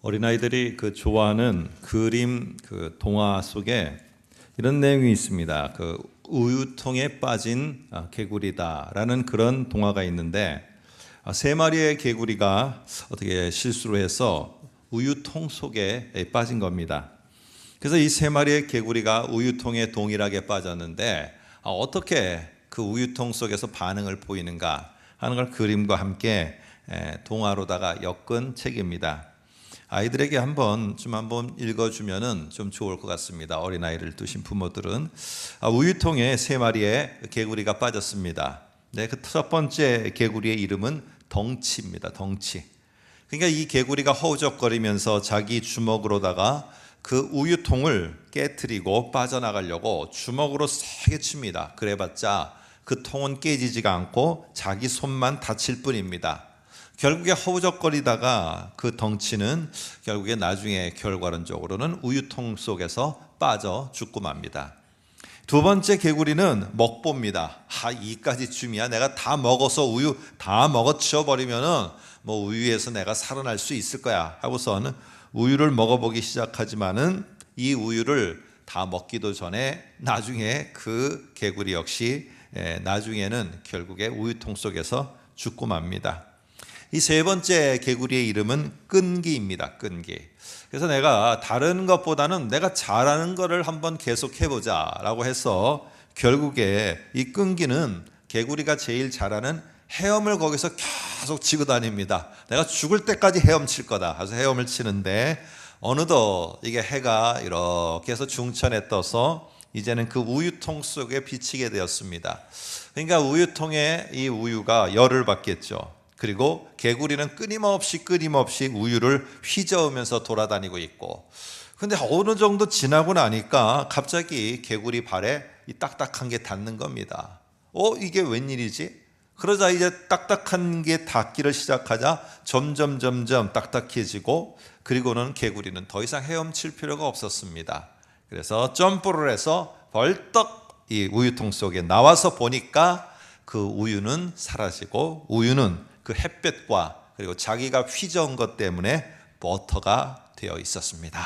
어린아이들이 좋아하는 그림 동화 속에 이런 내용이 있습니다. 우유통에 빠진 개구리다라는 그런 동화가 있는데, 세 마리의 개구리가 어떻게 실수로 해서 우유통 속에 빠진 겁니다. 그래서 이 세 마리의 개구리가 우유통에 동일하게 빠졌는데, 어떻게 그 우유통 속에서 반응을 보이는가 하는 걸 그림과 함께 동화로다가 엮은 책입니다. 아이들에게 한번 읽어주면은 좀 좋을 것 같습니다. 어린아이를 두신 부모들은. 우유통에 세 마리의 개구리가 빠졌습니다. 네, 그 첫 번째 개구리의 이름은 덩치입니다. 덩치. 그러니까 이 개구리가 허우적거리면서 자기 주먹으로다가 그 우유통을 깨트리고 빠져나가려고 주먹으로 세게 칩니다. 그래봤자 그 통은 깨지지가 않고 자기 손만 다칠 뿐입니다. 결국에 허우적거리다가 그 덩치는 결국에 나중에 결과론적으로는 우유통 속에서 빠져 죽고 맙니다. 두 번째 개구리는 먹보입니다. 이까지쯤이야 내가 다 먹어서 우유 다 먹어치워버리면은 우유에서 내가 살아날 수 있을 거야 하고서는 우유를 먹어보기 시작하지만은 이 우유를 다 먹기도 전에 나중에 그 개구리 역시 나중에는 결국에 우유통 속에서 죽고 맙니다. 이 세 번째 개구리의 이름은 끈기입니다. 끈기. 그래서 내가 다른 것보다는 내가 잘하는 거를 한번 계속 해보자 라고 해서 결국에 이 끈기는 개구리가 제일 잘하는 헤엄을 거기서 계속 치고 다닙니다. 내가 죽을 때까지 헤엄칠 거다. 그래서 헤엄을 치는데 어느덧 이게 해가 이렇게 해서 중천에 떠서 이제는 그 우유통 속에 비치게 되었습니다. 그러니까 우유통에 이 우유가 열을 받겠죠. 그리고 개구리는 끊임없이 우유를 휘저으면서 돌아다니고 있고, 근데 어느 정도 지나고 나니까 갑자기 개구리 발에 이 딱딱한 게 닿는 겁니다. 이게 웬일이지? 그러자 이제 딱딱한 게 닿기를 시작하자 점점 딱딱해지고, 그리고는 개구리는 더 이상 헤엄칠 필요가 없었습니다. 그래서 점프를 해서 벌떡 이 우유통 속에 나와서 보니까 그 우유는 사라지고, 우유는 그 햇볕과 그리고 자기가 휘저은 것 때문에 버터가 되어 있었습니다.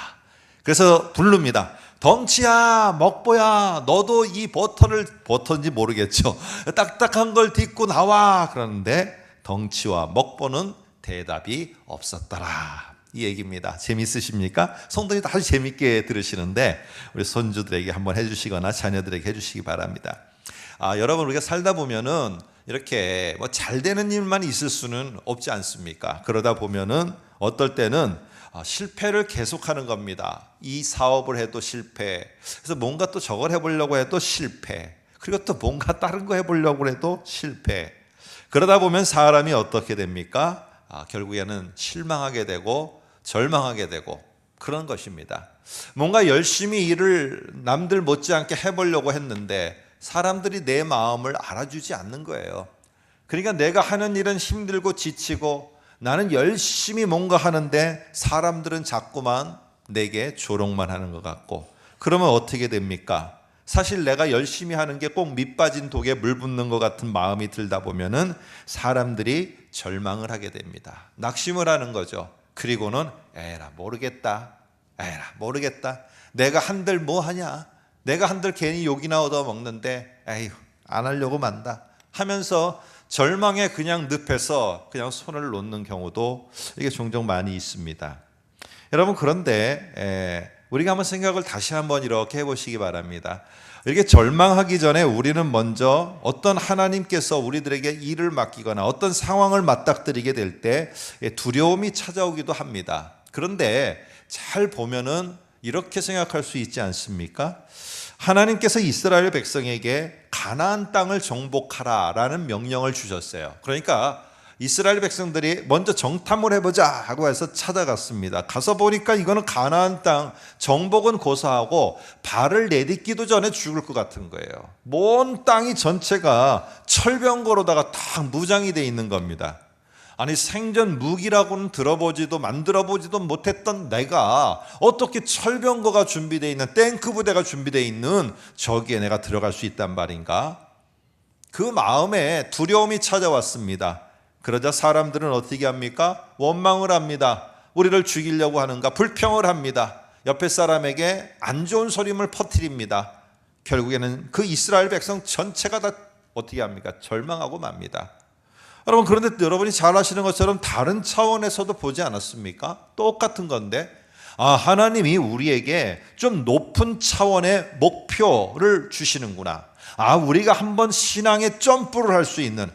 그래서 부릅니다. 덩치야, 먹보야, 너도 이 버터인지 모르겠죠. 딱딱한 걸 딛고 나와. 그러는데 덩치와 먹보는 대답이 없었더라. 이 얘기입니다. 재미있으십니까? 성도님도 아주 재미있게 들으시는데 우리 손주들에게 한번 해주시거나 자녀들에게 해주시기 바랍니다. 여러분, 우리가 살다 보면은 이렇게 잘 되는 일만 있을 수는 없지 않습니까? 그러다 보면은 어떨 때는 실패를 계속하는 겁니다. 이 사업을 해도 실패. 그래서 뭔가 또 저걸 해보려고 해도 실패. 그리고 또 뭔가 다른 거 해보려고 해도 실패. 그러다 보면 사람이 어떻게 됩니까? 결국에는 실망하게 되고 절망하게 되고 그런 것입니다. 뭔가 열심히 일을 남들 못지않게 해보려고 했는데 사람들이 내 마음을 알아주지 않는 거예요. 그러니까 내가 하는 일은 힘들고 지치고 나는 열심히 뭔가 하는데 사람들은 자꾸만 내게 조롱만 하는 것 같고, 그러면 어떻게 됩니까? 사실 내가 열심히 하는 게 꼭 밑빠진 독에 물 붓는 것 같은 마음이 들다 보면은 사람들이 절망을 하게 됩니다. 낙심을 하는 거죠. 그리고는 에라 모르겠다. 내가 한들 뭐 하냐? 내가 한들 괜히 욕이나 얻어먹는데 에휴 안 하려고 만다 하면서 절망에 그냥 늪에서 그냥 손을 놓는 경우도 이게 종종 많이 있습니다. 여러분, 그런데 우리가 한번 생각을 다시 한번 이렇게 해보시기 바랍니다. 이렇게 절망하기 전에 우리는 먼저 어떤 하나님께서 우리들에게 일을 맡기거나 어떤 상황을 맞닥뜨리게 될 때 두려움이 찾아오기도 합니다. 그런데 잘 보면은 이렇게 생각할 수 있지 않습니까? 하나님께서 이스라엘 백성에게 가나안 땅을 정복하라라는 명령을 주셨어요. 그러니까 이스라엘 백성들이 먼저 정탐을 해보자 하고 해서 찾아갔습니다. 가서 보니까 이거는 가나안 땅 정복은 고사하고 발을 내딛기도 전에 죽을 것 같은 거예요. 먼 땅이 전체가 철병거로다가 다 무장이 돼 있는 겁니다. 아니, 생전 무기라고는 들어보지도 만들어보지도 못했던 내가 어떻게 철병거가 준비되어 있는 탱크 부대가 준비되어 있는 저기에 내가 들어갈 수 있단 말인가? 그 마음에 두려움이 찾아왔습니다. 그러자 사람들은 어떻게 합니까? 원망을 합니다. 우리를 죽이려고 하는가 불평을 합니다. 옆에 사람에게 안 좋은 소림을 퍼뜨립니다. 결국에는 그 이스라엘 백성 전체가 다 어떻게 합니까? 절망하고 맙니다. 여러분, 그런데 여러분이 잘 아시는 것처럼 다른 차원에서도 보지 않았습니까? 똑같은 건데, 하나님이 우리에게 좀 높은 차원의 목표를 주시는구나. 우리가 한번 신앙의 점프를 할 수 있는,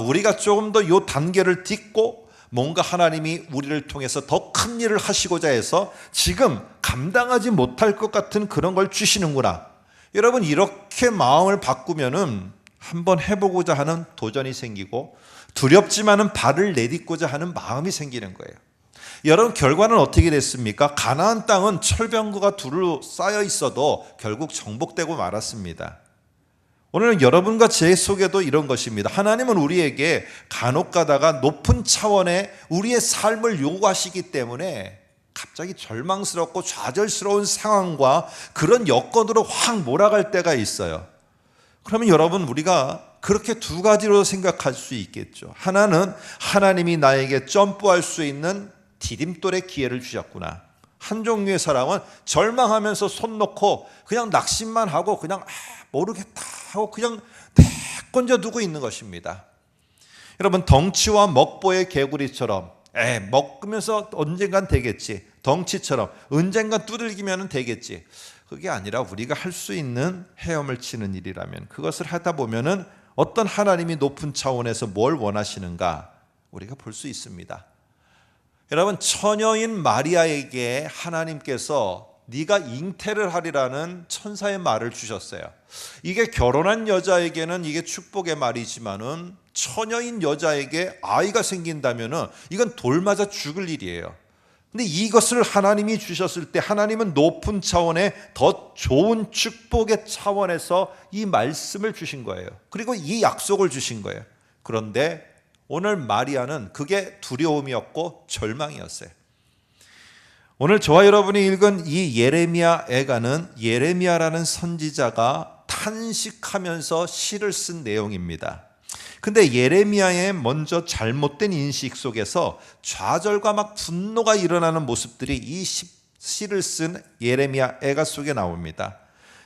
우리가 조금 더 요 단계를 딛고 뭔가 하나님이 우리를 통해서 더 큰 일을 하시고자 해서 지금 감당하지 못할 것 같은 그런 걸 주시는구나. 여러분, 이렇게 마음을 바꾸면은 한번 해보고자 하는 도전이 생기고 두렵지만은 발을 내딛고자 하는 마음이 생기는 거예요. 여러분, 결과는 어떻게 됐습니까? 가나안 땅은 철병거가 둘러싸여 있어도 결국 정복되고 말았습니다. 오늘은 여러분과 제 속에도 이런 것입니다. 하나님은 우리에게 간혹 가다가 높은 차원의 우리의 삶을 요구하시기 때문에 갑자기 절망스럽고 좌절스러운 상황과 그런 여건으로 확 몰아갈 때가 있어요. 그러면 여러분, 우리가 그렇게 두 가지로 생각할 수 있겠죠. 하나는 하나님이 나에게 점프할 수 있는 디딤돌의 기회를 주셨구나. 한 종류의 사람은 절망하면서 손 놓고 그냥 낙심만 하고 그냥 모르겠다 하고 그냥 내건져 두고 있는 것입니다. 여러분, 덩치와 먹보의 개구리처럼 먹으면서 언젠간 되겠지, 덩치처럼 언젠간 두들기면 되겠지, 그게 아니라 우리가 할 수 있는 헤엄을 치는 일이라면 그것을 하다 보면은 어떤 하나님이 높은 차원에서 뭘 원하시는가 우리가 볼 수 있습니다. 여러분, 처녀인 마리아에게 하나님께서 네가 잉태를 하리라는 천사의 말을 주셨어요. 이게 결혼한 여자에게는 이게 축복의 말이지만은 처녀인 여자에게 아이가 생긴다면은 이건 돌 맞아 죽을 일이에요. 근데 이것을 하나님이 주셨을 때 하나님은 높은 차원의 더 좋은 축복의 차원에서 이 말씀을 주신 거예요. 그리고 이 약속을 주신 거예요. 그런데 오늘 마리아는 그게 두려움이었고 절망이었어요. 오늘 저와 여러분이 읽은 이 예레미야 애가는 예레미야라는 선지자가 탄식하면서 시를 쓴 내용입니다. 근데 예레미야의 먼저 잘못된 인식 속에서 좌절과 막 분노가 일어나는 모습들이 이 시를 쓴 예레미야 애가 속에 나옵니다.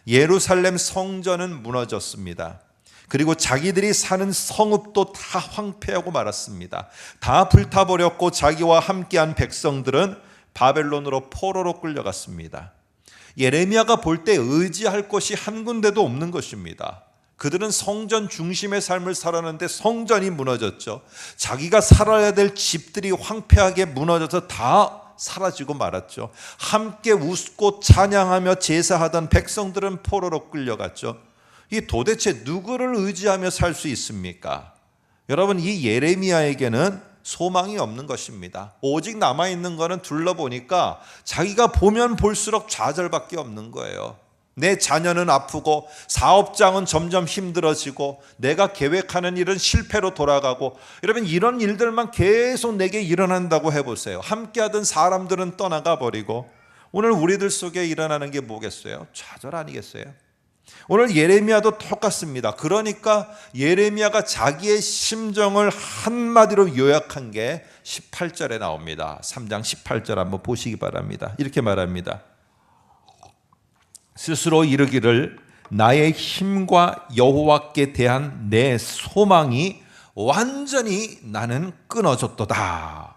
예루살렘 성전은 무너졌습니다. 그리고 자기들이 사는 성읍도 다 황폐하고 말았습니다. 다 불타버렸고 자기와 함께한 백성들은 바벨론으로 포로로 끌려갔습니다. 예레미야가 볼 때 의지할 곳이 한 군데도 없는 것입니다. 그들은 성전 중심의 삶을 살았는데 성전이 무너졌죠. 자기가 살아야 될 집들이 황폐하게 무너져서 다 사라지고 말았죠. 함께 웃고 찬양하며 제사하던 백성들은 포로로 끌려갔죠. 이 도대체 누구를 의지하며 살 수 있습니까? 여러분, 이 예레미야에게는 소망이 없는 것입니다. 오직 남아있는 것은 둘러보니까 자기가 보면 볼수록 좌절밖에 없는 거예요. 내 자녀는 아프고 사업장은 점점 힘들어지고 내가 계획하는 일은 실패로 돌아가고, 여러분, 이런 일들만 계속 내게 일어난다고 해보세요. 함께하던 사람들은 떠나가 버리고 오늘 우리들 속에 일어나는 게 뭐겠어요? 좌절 아니겠어요? 오늘 예레미야도 똑같습니다. 그러니까 예레미야가 자기의 심정을 한마디로 요약한 게 18절에 나옵니다. 3장 18절 한번 보시기 바랍니다. 이렇게 말합니다. 스스로 이르기를 나의 힘과 여호와께 대한 내 소망이 완전히 나는 끊어졌도다.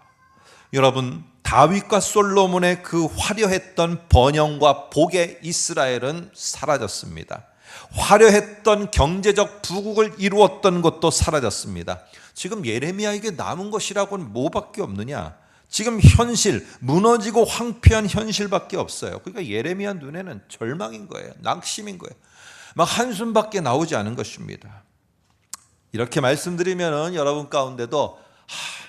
여러분, 다윗과 솔로몬의 그 화려했던 번영과 복의 이스라엘은 사라졌습니다. 화려했던 경제적 부국을 이루었던 것도 사라졌습니다. 지금 예레미야에게 남은 것이라고는 뭐밖에 없느냐? 지금 현실, 무너지고 황폐한 현실밖에 없어요. 그러니까 예레미야 눈에는 절망인 거예요. 낙심인 거예요. 막 한숨밖에 나오지 않은 것입니다. 이렇게 말씀드리면 여러분 가운데도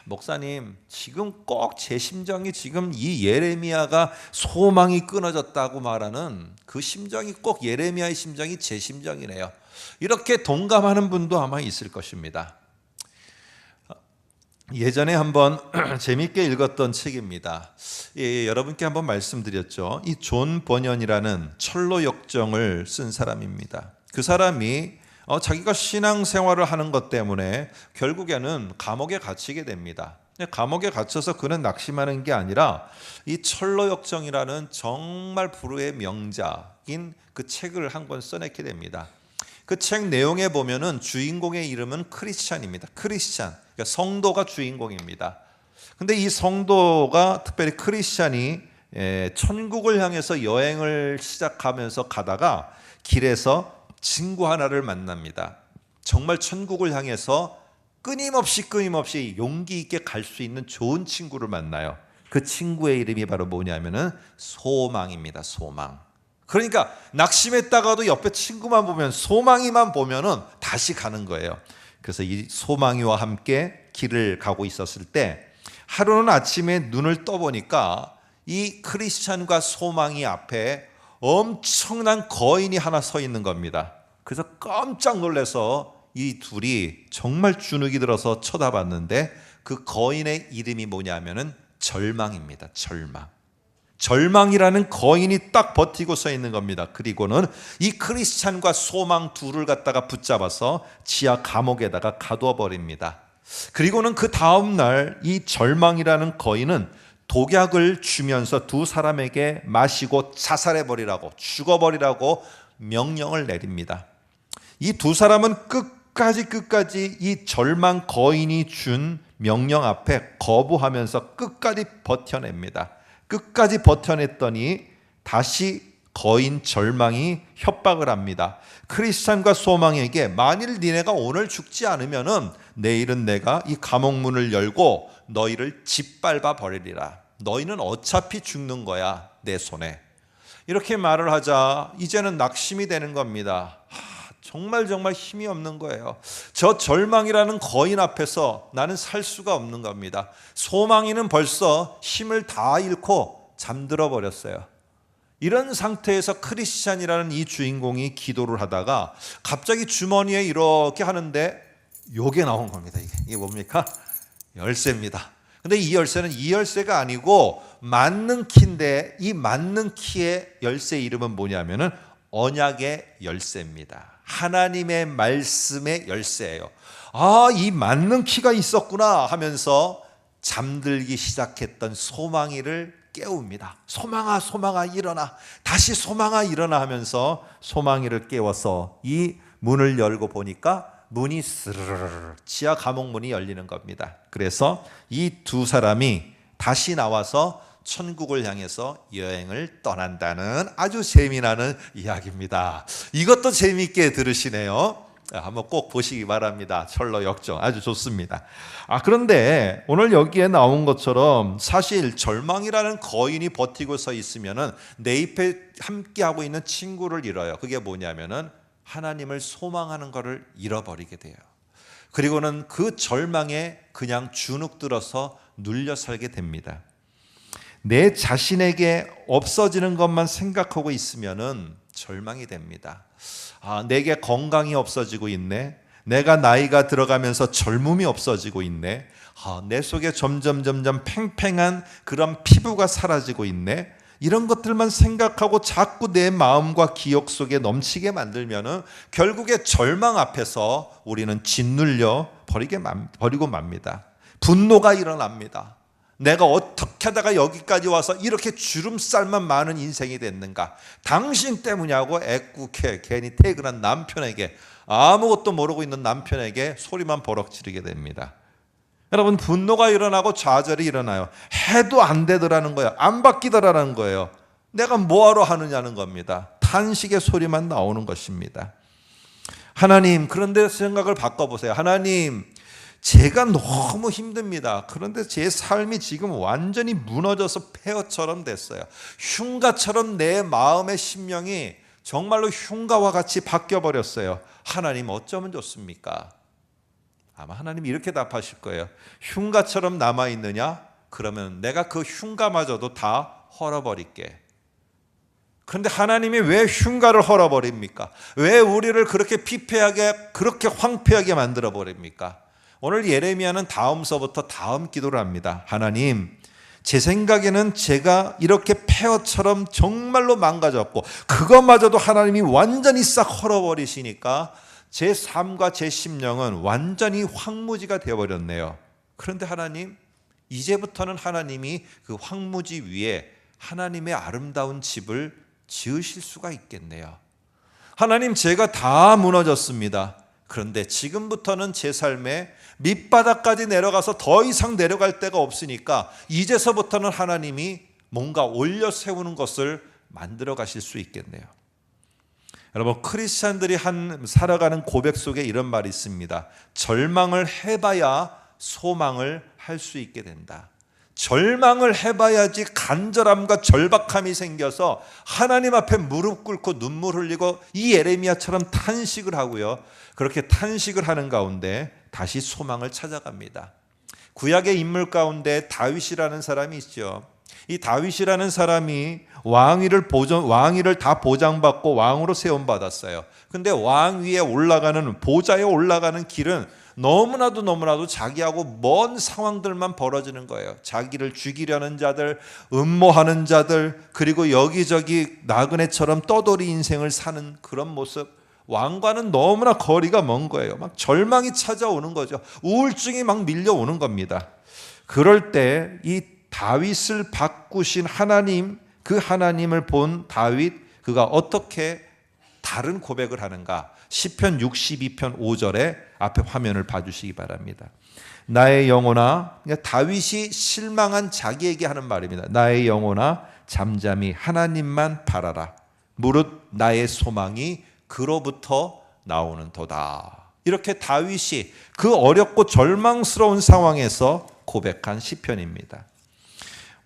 목사님, 지금 꼭 제 심정이 지금 이 예레미야가 소망이 끊어졌다고 말하는 그 심정이 꼭 예레미야의 심정이 제 심정이네요. 이렇게 동감하는 분도 아마 있을 것입니다. 예전에 한번 재미있게 읽었던 책입니다. 여러분께 한번 말씀드렸죠. 이 존 버년이라는 철로 역정을 쓴 사람입니다. 그 사람이 자기가 신앙생활을 하는 것 때문에 결국에는 감옥에 갇히게 됩니다. 감옥에 갇혀서 그는 낙심하는 게 아니라 이 철로역정이라는 정말 불후의 명작인 그 책을 한 권 써냈게 됩니다. 그 책 내용에 보면은 주인공의 이름은 크리스찬입니다. 크리스찬, 그러니까 성도가 주인공입니다. 근데 이 성도가 특별히 크리스찬이 천국을 향해서 여행을 시작하면서 가다가 길에서 친구 하나를 만납니다. 정말 천국을 향해서 끊임없이 용기 있게 갈 수 있는 좋은 친구를 만나요. 그 친구의 이름이 바로 뭐냐면은 소망입니다. 소망. 그러니까 낙심했다가도 옆에 친구만 보면, 소망이만 보면은 다시 가는 거예요. 그래서 이 소망이와 함께 길을 가고 있었을 때 하루는 아침에 눈을 떠보니까 이 크리스찬과 소망이 앞에 엄청난 거인이 하나 서 있는 겁니다. 그래서 깜짝 놀라서 이 둘이 정말 주눅이 들어서 쳐다봤는데 그 거인의 이름이 뭐냐면은 절망입니다. 절망이라는 거인이 딱 버티고 서 있는 겁니다. 그리고는 이 크리스찬과 소망 둘을 갖다가 붙잡아서 지하 감옥에다가 가두어 버립니다. 그리고는 그 다음 날 이 절망이라는 거인은 독약을 주면서 두 사람에게 마시고 자살해 버리라고, 죽어 버리라고 명령을 내립니다. 이 두 사람은 끝까지 이 절망 거인이 준 명령 앞에 거부하면서 끝까지 버텨냅니다. 끝까지 버텨냈더니 다시 거인 절망이 협박을 합니다. 크리스찬과 소망에게 만일 니네가 오늘 죽지 않으면은 내일은 내가 이 감옥문을 열고 너희를 짓밟아 버리리라. 너희는 어차피 죽는 거야, 내 손에. 이렇게 말을 하자 이제는 낙심이 되는 겁니다. 정말 힘이 없는 거예요. 저 절망이라는 거인 앞에서 나는 살 수가 없는 겁니다. 소망이는 벌써 힘을 다 잃고 잠들어 버렸어요. 이런 상태에서 크리스찬이라는 이 주인공이 기도를 하다가 갑자기 주머니에 이렇게 하는데 요게 나온 겁니다. 이게 뭡니까? 열쇠입니다. 근데 이 열쇠는 이 열쇠가 아니고 맞는 키인데 이 맞는 키의 열쇠 이름은 뭐냐면은 언약의 열쇠입니다. 하나님의 말씀의 열쇠예요. 이 맞는 키가 있었구나 하면서 잠들기 시작했던 소망이를 깨웁니다. 소망아 일어나. 다시 소망아 일어나 하면서 소망이를 깨워서 이 문을 열고 보니까 문이 스르르 지하 감옥 문이 열리는 겁니다. 그래서 이 두 사람이 다시 나와서 천국을 향해서 여행을 떠난다는 아주 재미나는 이야기입니다. 이것도 재미있게 들으시네요. 한번 꼭 보시기 바랍니다. 철로 역정 아주 좋습니다. 그런데 오늘 여기에 나온 것처럼 사실 절망이라는 거인이 버티고 서 있으면은 내 옆에 함께하고 있는 친구를 잃어요. 그게 뭐냐면은 하나님을 소망하는 것을 잃어버리게 돼요. 그리고는 그 절망에 그냥 주눅 들어서 눌려 살게 됩니다. 내 자신에게 없어지는 것만 생각하고 있으면은 절망이 됩니다. 내게 건강이 없어지고 있네. 내가 나이가 들어가면서 젊음이 없어지고 있네. 내 속에 점점 팽팽한 그런 피부가 사라지고 있네. 이런 것들만 생각하고 자꾸 내 마음과 기억 속에 넘치게 만들면은 결국에 절망 앞에서 우리는 짓눌려 버리고 맙니다. 분노가 일어납니다. 내가 어떻게 하다가 여기까지 와서 이렇게 주름살만 많은 인생이 됐는가? 당신 때문이냐고 애꿎게 괜히 퇴근한 남편에게, 아무것도 모르고 있는 남편에게 소리만 버럭 지르게 됩니다. 여러분, 분노가 일어나고 좌절이 일어나요. 해도 안 되더라는 거예요. 안 바뀌더라는 거예요. 내가 뭐하러 하느냐는 겁니다. 탄식의 소리만 나오는 것입니다. 하나님, 그런데 생각을 바꿔보세요. 하나님, 제가 너무 힘듭니다. 그런데 제 삶이 지금 완전히 무너져서 폐허처럼 됐어요. 흉가처럼 내 마음의 심령이 정말로 흉가와 같이 바뀌어버렸어요. 하나님, 어쩌면 좋습니까? 아마 하나님이 이렇게 답하실 거예요. 흉가처럼 남아있느냐? 그러면 내가 그 흉가마저도 다 헐어버릴게. 그런데 하나님이 왜 흉가를 헐어버립니까? 왜 우리를 그렇게 피폐하게, 그렇게 황폐하게 만들어버립니까? 오늘 예레미야는 다음서부터 다음 기도를 합니다. 하나님, 제 생각에는 제가 이렇게 폐허처럼 정말로 망가졌고 그것마저도 하나님이 완전히 싹 헐어버리시니까 제 삶과 제 심령은 완전히 황무지가 되어버렸네요. 그런데 하나님, 이제부터는 하나님이 그 황무지 위에 하나님의 아름다운 집을 지으실 수가 있겠네요. 하나님, 제가 다 무너졌습니다. 그런데 지금부터는 제 삶에 밑바닥까지 내려가서 더 이상 내려갈 데가 없으니까 이제서부터는 하나님이 뭔가 올려 세우는 것을 만들어 가실 수 있겠네요. 여러분, 크리스찬들이 살아가는 고백 속에 이런 말이 있습니다. 절망을 해봐야 소망을 할 수 있게 된다. 절망을 해봐야지 간절함과 절박함이 생겨서 하나님 앞에 무릎 꿇고 눈물 흘리고 이 예레미야처럼 탄식을 하고요. 그렇게 탄식을 하는 가운데 다시 소망을 찾아갑니다. 구약의 인물 가운데 다윗이라는 사람이 있죠. 이 다윗이라는 사람이 왕위를 다 보장받고 왕으로 세움받았어요. 근데 왕 위에 올라가는, 보좌에 올라가는 길은 너무나도 자기하고 먼 상황들만 벌어지는 거예요. 자기를 죽이려는 자들, 음모하는 자들, 그리고 여기저기 나그네처럼 떠돌이 인생을 사는 그런 모습. 왕과는 너무나 거리가 먼 거예요. 막 절망이 찾아오는 거죠. 우울증이 막 밀려오는 겁니다. 그럴 때 이 다윗을 바꾸신 하나님, 그 하나님을 본 다윗, 그가 어떻게 다른 고백을 하는가? 시편 62편 5절에 앞에 화면을 봐주시기 바랍니다. 나의 영혼아, 다윗이 실망한 자기에게 하는 말입니다. 나의 영혼아, 잠잠히 하나님만 바라라. 무릇 나의 소망이 그로부터 나오는도다. 이렇게 다윗이 그 어렵고 절망스러운 상황에서 고백한 시편입니다.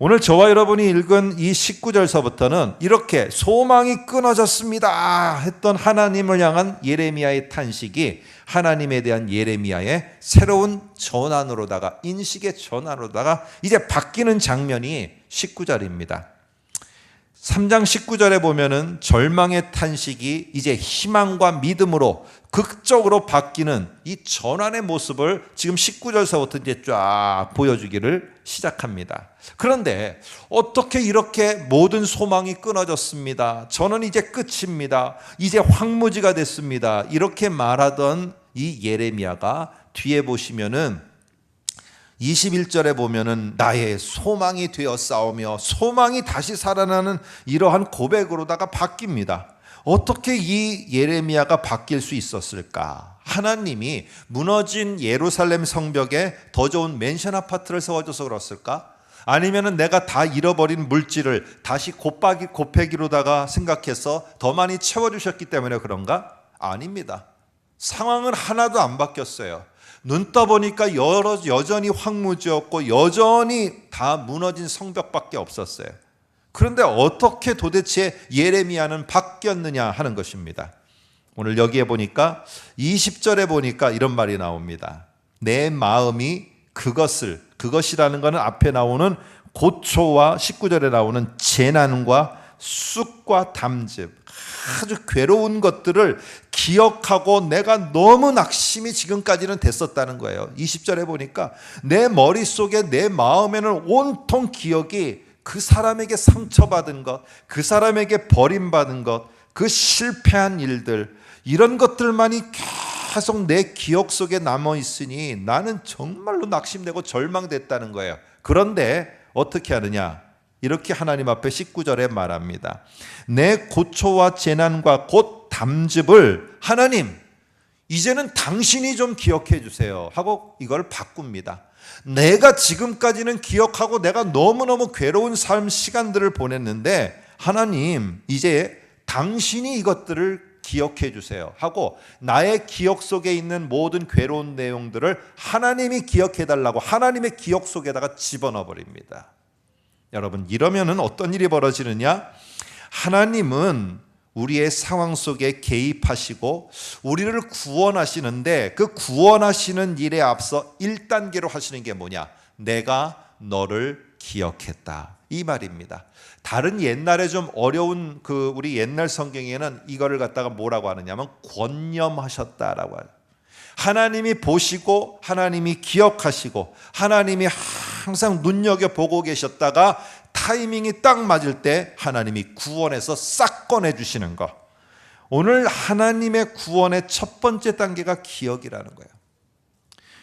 오늘 저와 여러분이 읽은 이 19절서부터는 이렇게 소망이 끊어졌습니다 했던 하나님을 향한 예레미야의 탄식이 하나님에 대한 예레미야의 새로운 전환으로다가, 인식의 전환으로다가 이제 바뀌는 장면이 19절입니다. 3장 19절에 보면은 절망의 탄식이 이제 희망과 믿음으로 극적으로 바뀌는 이 전환의 모습을 지금 19절서부터 이제 쫙 보여주기를 시작합니다. 그런데 어떻게 이렇게 모든 소망이 끊어졌습니다. 저는 이제 끝입니다. 이제 황무지가 됐습니다. 이렇게 말하던 이 예레미야가 뒤에 보시면은 21절에 보면은 나의 소망이 되어 싸우며 소망이 다시 살아나는 이러한 고백으로다가 바뀝니다. 어떻게 이 예레미야가 바뀔 수 있었을까? 하나님이 무너진 예루살렘 성벽에 더 좋은 맨션 아파트를 세워줘서 그렇을까? 아니면은 내가 다 잃어버린 물질을 다시 곱빼기로다가 생각해서 더 많이 채워주셨기 때문에 그런가? 아닙니다. 상황은 하나도 안 바뀌었어요. 눈 떠보니까 여전히 황무지였고 여전히 다 무너진 성벽밖에 없었어요. 그런데 어떻게 도대체 예레미야는 바뀌었느냐 하는 것입니다. 오늘 여기에 보니까 20절에 보니까 이런 말이 나옵니다. 내 마음이 그것이라는 것은 앞에 나오는 고초와 19절에 나오는 재난과 쑥과 담즙, 아주 괴로운 것들을 기억하고 내가 너무 낙심이 지금까지는 됐었다는 거예요. 20절에 보니까 내 머릿속에, 내 마음에는 온통 기억이 그 사람에게 상처받은 것, 그 사람에게 버림받은 것, 그 실패한 일들, 이런 것들만이 계속 내 기억 속에 남아있으니 나는 정말로 낙심되고 절망됐다는 거예요. 그런데 어떻게 하느냐? 이렇게 하나님 앞에 19절에 말합니다. 내 고초와 재난과 곧 담즙을 하나님, 이제는 당신이 좀 기억해 주세요 하고 이걸 바꿉니다. 내가 지금까지는 기억하고 내가 너무너무 괴로운 삶 시간들을 보냈는데 하나님, 이제 당신이 이것들을 기억해 주세요 하고 나의 기억 속에 있는 모든 괴로운 내용들을 하나님이 기억해 달라고 하나님의 기억 속에다가 집어넣어 버립니다. 여러분, 이러면은 어떤 일이 벌어지느냐? 하나님은 우리의 상황 속에 개입하시고 우리를 구원하시는데 그 구원하시는 일에 앞서 1단계로 하시는 게 뭐냐? 내가 너를 기억했다, 이 말입니다. 다른 옛날에 좀 어려운 우리 옛날 성경에는 이거를 갖다가 뭐라고 하느냐면 권념하셨다라고 해요. 하나님이 보시고 하나님이 기억하시고 하나님이 항상 눈여겨보고 계셨다가 타이밍이 딱 맞을 때 하나님이 구원해서 싹 꺼내주시는 것. 오늘 하나님의 구원의 첫 번째 단계가 기억이라는 거예요.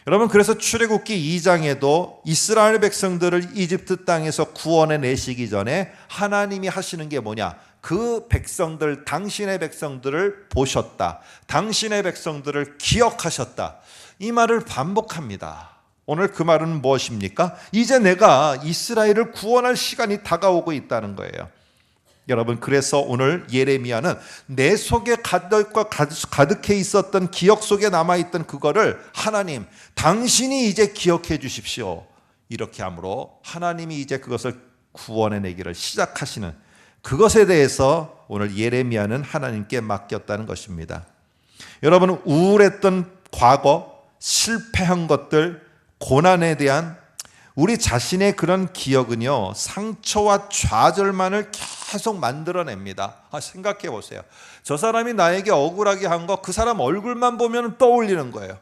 여러분, 그래서 출애굽기 2장에도 이스라엘 백성들을 이집트 땅에서 구원해 내시기 전에 하나님이 하시는 게 뭐냐? 그 백성들, 당신의 백성들을 보셨다. 당신의 백성들을 기억하셨다. 이 말을 반복합니다. 오늘 그 말은 무엇입니까? 이제 내가 이스라엘을 구원할 시간이 다가오고 있다는 거예요. 여러분, 그래서 오늘 예레미야는 내 속에 가득해 있었던 기억 속에 남아있던 그거를 하나님, 당신이 이제 기억해 주십시오. 이렇게 함으로 하나님이 이제 그것을 구원해내기를 시작하시는 그것에 대해서 오늘 예레미야는 하나님께 맡겼다는 것입니다. 여러분, 우울했던 과거, 실패한 것들, 고난에 대한 우리 자신의 그런 기억은요, 상처와 좌절만을 계속 만들어냅니다. 생각해 보세요. 저 사람이 나에게 억울하게 한 거, 그 사람 얼굴만 보면 떠올리는 거예요.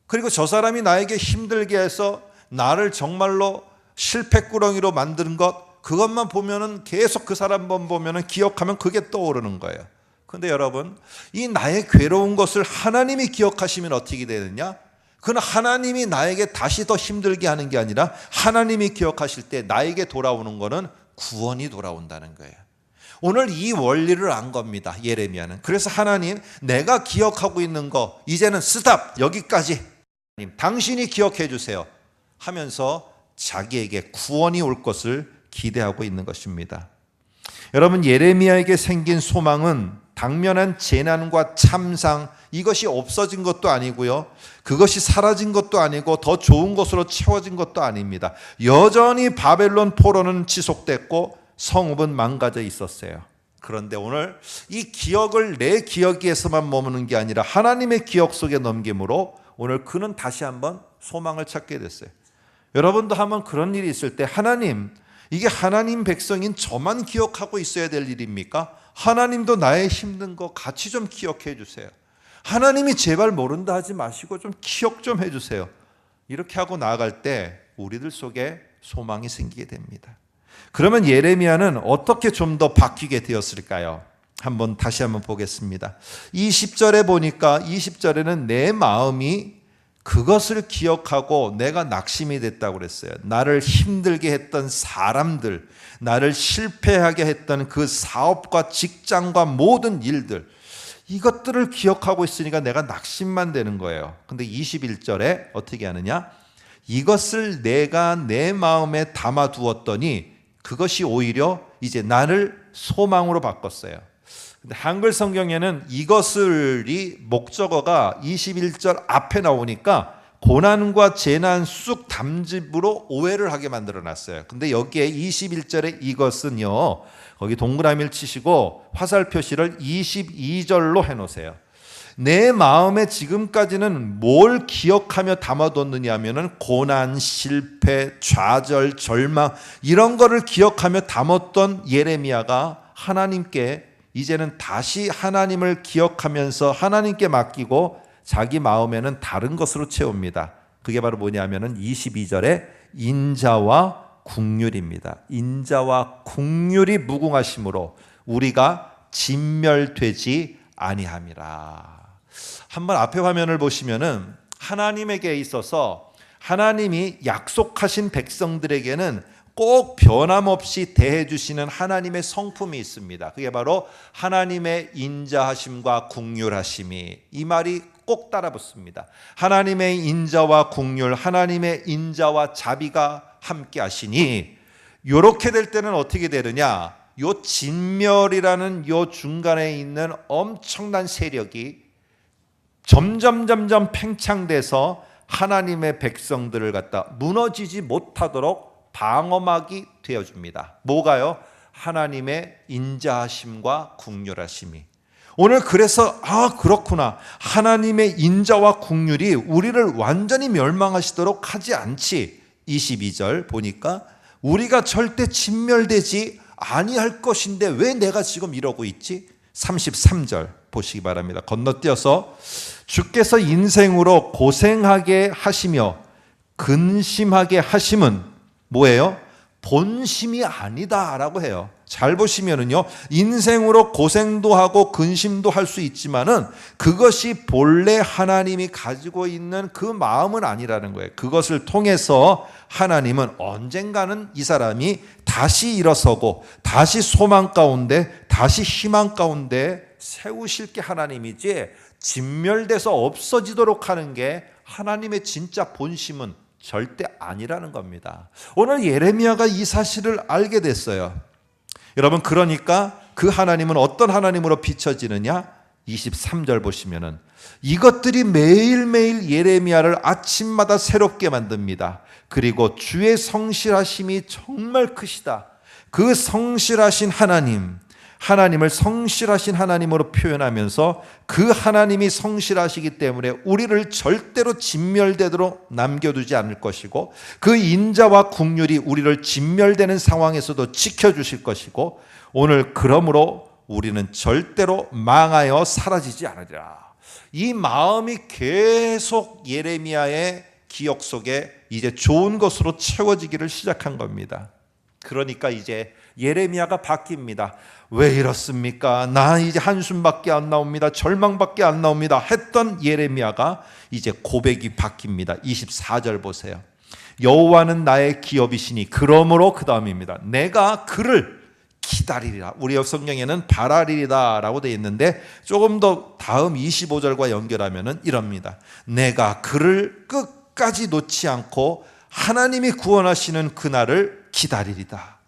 그리고 저 사람이 나에게 힘들게 해서 나를 정말로 실패꾸러기로 만든 것, 그것만 보면은 계속 그 사람만 보면은 기억하면 그게 떠오르는 거예요. 근데 여러분, 이 나의 괴로운 것을 하나님이 기억하시면 어떻게 되느냐? 그건 하나님이 나에게 다시 더 힘들게 하는 게 아니라 하나님이 기억하실 때 나에게 돌아오는 거는 구원이 돌아온다는 거예요. 오늘 이 원리를 안 겁니다, 예레미야는. 그래서 하나님, 내가 기억하고 있는 거 이제는 스탑, 여기까지. 당신이 기억해 주세요 하면서 자기에게 구원이 올 것을 기대하고 있는 것입니다. 여러분, 예레미야에게 생긴 소망은 당면한 재난과 참상, 이것이 없어진 것도 아니고요, 그것이 사라진 것도 아니고 더 좋은 것으로 채워진 것도 아닙니다. 여전히 바벨론 포로는 지속됐고 성읍은 망가져 있었어요. 그런데 오늘 이 기억을 내 기억에서만 머무는 게 아니라 하나님의 기억 속에 넘김으로 오늘 그는 다시 한번 소망을 찾게 됐어요. 여러분도 한번 그런 일이 있을 때, 하나님, 이게 하나님 백성인 저만 기억하고 있어야 될 일입니까? 하나님도 나의 힘든 거 같이 좀 기억해 주세요. 하나님이 제발 모른다 하지 마시고 좀 기억 좀 해주세요. 이렇게 하고 나아갈 때 우리들 속에 소망이 생기게 됩니다. 그러면 예레미야는 어떻게 좀 더 바뀌게 되었을까요? 다시 한번 보겠습니다. 20절에 보니까 20절에는 내 마음이 그것을 기억하고 내가 낙심이 됐다고 그랬어요. 나를 힘들게 했던 사람들, 나를 실패하게 했던 그 사업과 직장과 모든 일들, 이것들을 기억하고 있으니까 내가 낙심만 되는 거예요. 근데 21절에 어떻게 하느냐? 이것을 내가 내 마음에 담아두었더니 그것이 오히려 이제 나를 소망으로 바꿨어요. 근데 한글 성경에는 이것을이 목적어가 21절 앞에 나오니까 고난과 재난 쑥 담집으로 오해를 하게 만들어 놨어요. 근데 여기에 21절에 이것은요, 거기 동그라미를 치시고 화살 표시를 22절로 해놓으세요. 내 마음에 지금까지는 뭘 기억하며 담아뒀느냐 하면은 고난, 실패, 좌절, 절망, 이런 거를 기억하며 담았던 예레미야가 하나님께 이제는 다시 하나님을 기억하면서 하나님께 맡기고 자기 마음에는 다른 것으로 채웁니다. 그게 바로 뭐냐면은 22절에 인자와 국률입니다. 인자와 국률이 무궁하심으로 우리가 진멸되지 아니함이라. 한번 앞에 화면을 보시면은 하나님에게 있어서 하나님이 약속하신 백성들에게는 꼭 변함없이 대해 주시는 하나님의 성품이 있습니다. 그게 바로 하나님의 인자하심과 국률하심이, 이 말이 꼭 따라 붙습니다. 하나님의 인자와 국률, 하나님의 인자와 자비가 함께 하시니, 이렇게 될 때는 어떻게 되느냐? 요 진멸이라는 요 중간에 있는 엄청난 세력이 점점 팽창돼서 하나님의 백성들을 갖다 무너지지 못하도록 방어막이 되어줍니다. 뭐가요? 하나님의 인자하심과 국률하심이. 오늘 그래서 그렇구나, 하나님의 인자와 국률이 우리를 완전히 멸망하시도록 하지 않지. 22절 보니까 우리가 절대 진멸되지 아니할 것인데 왜 내가 지금 이러고 있지? 33절 보시기 바랍니다. 건너뛰어서 주께서 인생으로 고생하게 하시며 근심하게 하심은 뭐예요? 본심이 아니다라고 해요. 잘 보시면은요, 인생으로 고생도 하고 근심도 할 수 있지만은 그것이 본래 하나님이 가지고 있는 그 마음은 아니라는 거예요. 그것을 통해서 하나님은 언젠가는 이 사람이 다시 일어서고 다시 소망 가운데, 다시 희망 가운데 세우실 게 하나님이지, 진멸돼서 없어지도록 하는 게 하나님의 진짜 본심은 절대 아니라는 겁니다. 오늘 예레미야가 이 사실을 알게 됐어요. 여러분, 그러니까 그 하나님은 어떤 하나님으로 비춰지느냐? 23절 보시면은 이것들이 매일매일 예레미야를 아침마다 새롭게 만듭니다. 그리고 주의 성실하심이 정말 크시다. 그 성실하신 하나님을 성실하신 하나님으로 표현하면서 그 하나님이 성실하시기 때문에 우리를 절대로 진멸되도록 남겨두지 않을 것이고, 그 인자와 긍휼이 우리를 진멸되는 상황에서도 지켜주실 것이고, 오늘 그러므로 우리는 절대로 망하여 사라지지 않으리라. 이 마음이 계속 예레미야의 기억 속에 이제 좋은 것으로 채워지기를 시작한 겁니다. 그러니까 이제 예레미야가 바뀝니다. 왜 이렇습니까? 나 이제 한숨밖에 안 나옵니다. 절망밖에 안 나옵니다. 했던 예레미야가 이제 고백이 바뀝니다. 24절 보세요. 여호와는 나의 기업이시니, 그러므로 그 다음입니다. 내가 그를 기다리리라. 우리 성경에는 바라리리다 라고 되어 있는데, 조금 더 다음 25절과 연결하면 이럽니다. 내가 그를 끝까지 놓지 않고 하나님이 구원하시는 그날을 기다리리다.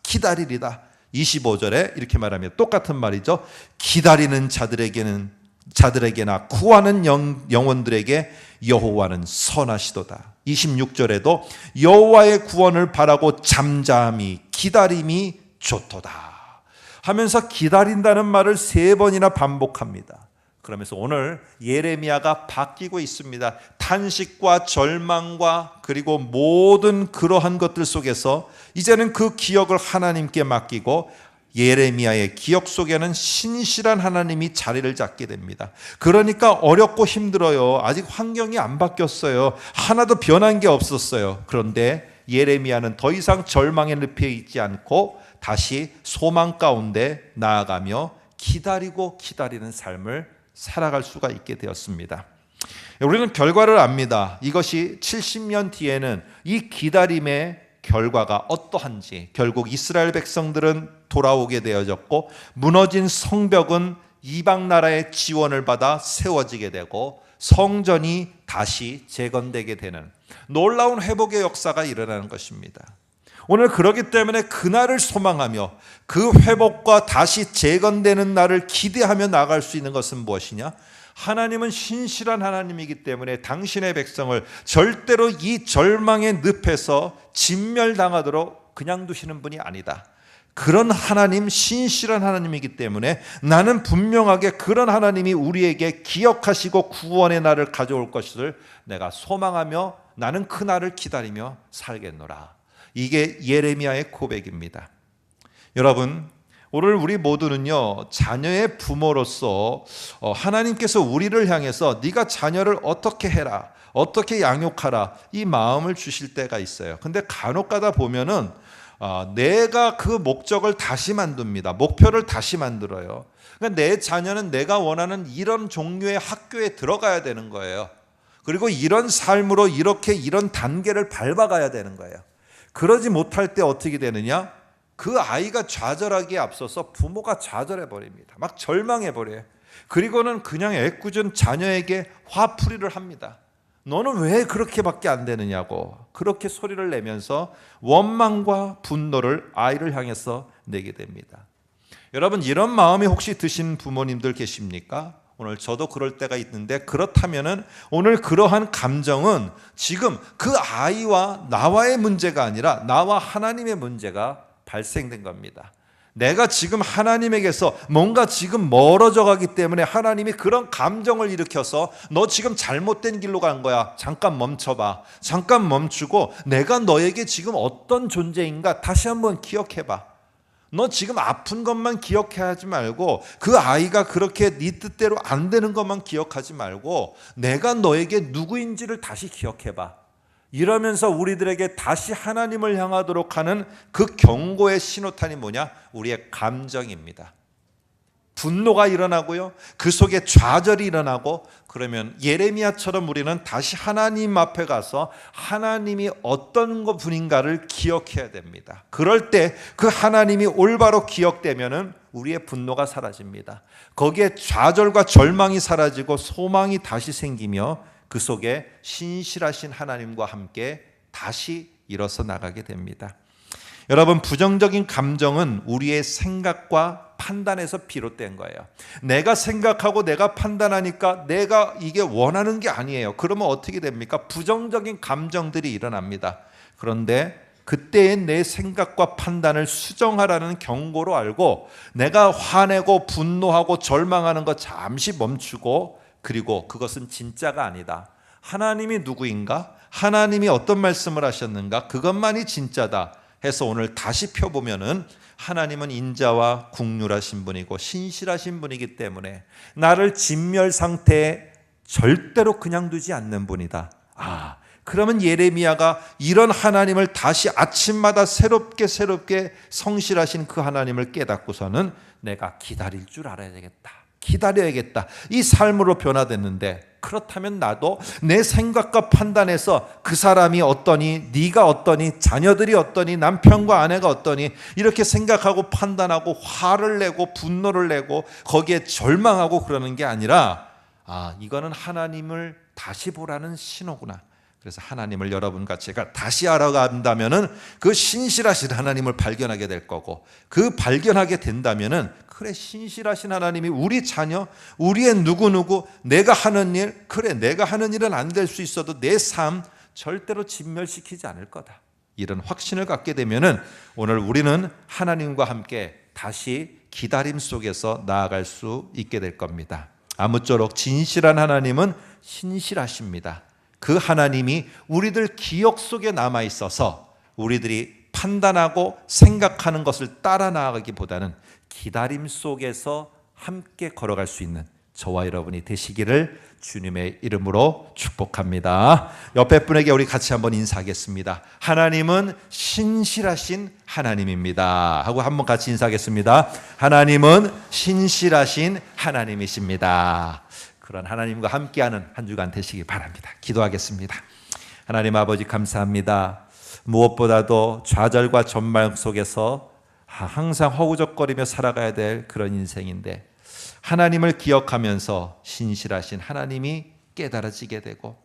25절에 이렇게 말하면 똑같은 말이죠. 기다리는 자들에게나 구하는 영혼들에게 여호와는 선하시도다. 26절에도 여호와의 구원을 바라고 잠잠히 기다림이 좋도다 하면서 기다린다는 말을 3번이나 반복합니다. 그러면서 오늘 예레미야가 바뀌고 있습니다. 탄식과 절망과 그리고 모든 그러한 것들 속에서 이제는 그 기억을 하나님께 맡기고, 예레미야의 기억 속에는 신실한 하나님이 자리를 잡게 됩니다. 그러니까 어렵고 힘들어요. 아직 환경이 안 바뀌었어요. 하나도 변한 게 없었어요. 그런데 예레미야는 더 이상 절망의 늪에 있지 않고 다시 소망 가운데 나아가며 기다리고 기다리는 삶을 살아갈 수가 있게 되었습니다. 우리는 결과를 압니다. 이것이 70년 뒤에는 이 기다림의 결과가 어떠한지, 결국 이스라엘 백성들은 돌아오게 되어졌고, 무너진 성벽은 이방 나라의 지원을 받아 세워지게 되고, 성전이 다시 재건되게 되는 놀라운 회복의 역사가 일어나는 것입니다. 오늘 그러기 때문에 그날을 소망하며 그 회복과 다시 재건되는 날을 기대하며 나아갈 수 있는 것은 무엇이냐? 하나님은 신실한 하나님이기 때문에 당신의 백성을 절대로 이 절망의 늪에서 진멸당하도록 그냥 두시는 분이 아니다. 그런 하나님, 신실한 하나님이기 때문에 나는 분명하게 그런 하나님이 우리에게 기억하시고 구원의 날을 가져올 것을 내가 소망하며 나는 그 날을 기다리며 살겠노라. 이게 예레미야의 고백입니다. 여러분, 오늘 우리 모두는요, 자녀의 부모로서 하나님께서 우리를 향해서 네가 자녀를 어떻게 해라, 어떻게 양육하라, 이 마음을 주실 때가 있어요. 근데 간혹 가다 보면은 내가 그 목적을 다시 만듭니다. 목표를 다시 만들어요. 그러니까 내 자녀는 내가 원하는 이런 종류의 학교에 들어가야 되는 거예요. 그리고 이런 삶으로 이런 단계를 밟아가야 되는 거예요. 그러지 못할 때 어떻게 되느냐? 그 아이가 좌절하기에 앞서서 부모가 좌절해 버립니다. 막 절망해 버려요. 그리고는 그냥 애꿎은 자녀에게 화풀이를 합니다. 너는 왜 그렇게밖에 안 되느냐고 그렇게 소리를 내면서 원망과 분노를 아이를 향해서 내게 됩니다. 여러분, 이런 마음이 혹시 드신 부모님들 계십니까? 오늘 저도 그럴 때가 있는데, 그렇다면은 오늘 그러한 감정은 지금 그 아이와 나와의 문제가 아니라 나와 하나님의 문제가 발생된 겁니다. 내가 지금 하나님에게서 뭔가 지금 멀어져 가기 때문에 하나님이 그런 감정을 일으켜서 너 지금 잘못된 길로 간 거야. 잠깐 멈춰봐. 잠깐 멈추고 내가 너에게 지금 어떤 존재인가 다시 한번 기억해봐. 너 지금 아픈 것만 기억하지 말고, 그 아이가 그렇게 네 뜻대로 안 되는 것만 기억하지 말고 내가 너에게 누구인지를 다시 기억해봐. 이러면서 우리들에게 다시 하나님을 향하도록 하는 그 경고의 신호탄이 뭐냐? 우리의 감정입니다. 분노가 일어나고요. 그 속에 좌절이 일어나고, 그러면 예레미야처럼 우리는 다시 하나님 앞에 가서 하나님이 어떤 분인가를 기억해야 됩니다. 그럴 때 그 하나님이 올바로 기억되면은 우리의 분노가 사라집니다. 거기에 좌절과 절망이 사라지고 소망이 다시 생기며 그 속에 신실하신 하나님과 함께 다시 일어서 나가게 됩니다. 여러분, 부정적인 감정은 우리의 생각과 판단에서 비롯된 거예요. 내가 생각하고 내가 판단하니까 내가 이게 원하는 게 아니에요. 그러면 어떻게 됩니까? 부정적인 감정들이 일어납니다. 그런데 그때의 내 생각과 판단을 수정하라는 경고로 알고 내가 화내고 분노하고 절망하는 거 잠시 멈추고, 그리고 그것은 진짜가 아니다. 하나님이 누구인가? 하나님이 어떤 말씀을 하셨는가? 그것만이 진짜다 해서 오늘 다시 펴보면은 하나님은 인자와 긍휼하신 분이고 신실하신 분이기 때문에 나를 진멸 상태에 절대로 그냥 두지 않는 분이다. 그러면 예레미야가 이런 하나님을 다시 아침마다 새롭게 성실하신 그 하나님을 깨닫고서는 내가 기다릴 줄 알아야 되겠다. 기다려야겠다. 이 삶으로 변화됐는데, 그렇다면 나도 내 생각과 판단에서 그 사람이 어떠니, 네가 어떠니, 자녀들이 어떠니, 남편과 아내가 어떠니 이렇게 생각하고 판단하고 화를 내고 분노를 내고 거기에 절망하고 그러는 게 아니라, 이거는 하나님을 다시 보라는 신호구나. 그래서 하나님을 여러분과 제가 다시 알아간다면은 그 신실하신 하나님을 발견하게 될 거고, 그 발견하게 된다면은 그래, 신실하신 하나님이 우리 자녀, 우리의 누구누구, 내가 하는 일, 그래 내가 하는 일은 안 될 수 있어도 내 삶 절대로 진멸시키지 않을 거다. 이런 확신을 갖게 되면은 오늘 우리는 하나님과 함께 다시 기다림 속에서 나아갈 수 있게 될 겁니다. 아무쪼록 진실한 하나님은 신실하십니다. 그 하나님이 우리들 기억 속에 남아 있어서 우리들이 판단하고 생각하는 것을 따라 나아가기보다는 기다림 속에서 함께 걸어갈 수 있는 저와 여러분이 되시기를 주님의 이름으로 축복합니다. 옆에 분에게 우리 같이 한번 인사하겠습니다. 하나님은 신실하신 하나님입니다 하고 한번 같이 인사하겠습니다. 하나님은 신실하신 하나님이십니다. 그런 하나님과 함께하는 한 주간 되시기 바랍니다. 기도하겠습니다. 하나님 아버지, 감사합니다. 무엇보다도 좌절과 전망 속에서 항상 허우적거리며 살아가야 될 그런 인생인데, 하나님을 기억하면서 신실하신 하나님이 깨달아지게 되고,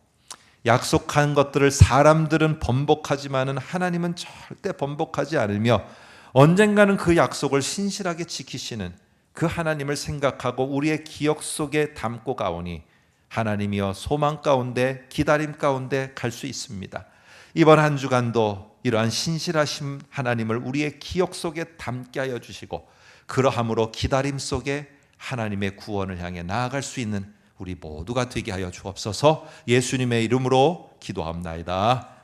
약속한 것들을 사람들은 번복하지만은 하나님은 절대 번복하지 않으며 언젠가는 그 약속을 신실하게 지키시는 그 하나님을 생각하고 우리의 기억 속에 담고 가오니 하나님이여 소망 가운데 기다림 가운데 갈 수 있습니다. 이번 한 주간도 이러한 신실하신 하나님을 우리의 기억 속에 담게 하여 주시고, 그러함으로 기다림 속에 하나님의 구원을 향해 나아갈 수 있는 우리 모두가 되게 하여 주옵소서. 예수님의 이름으로 기도합나이다.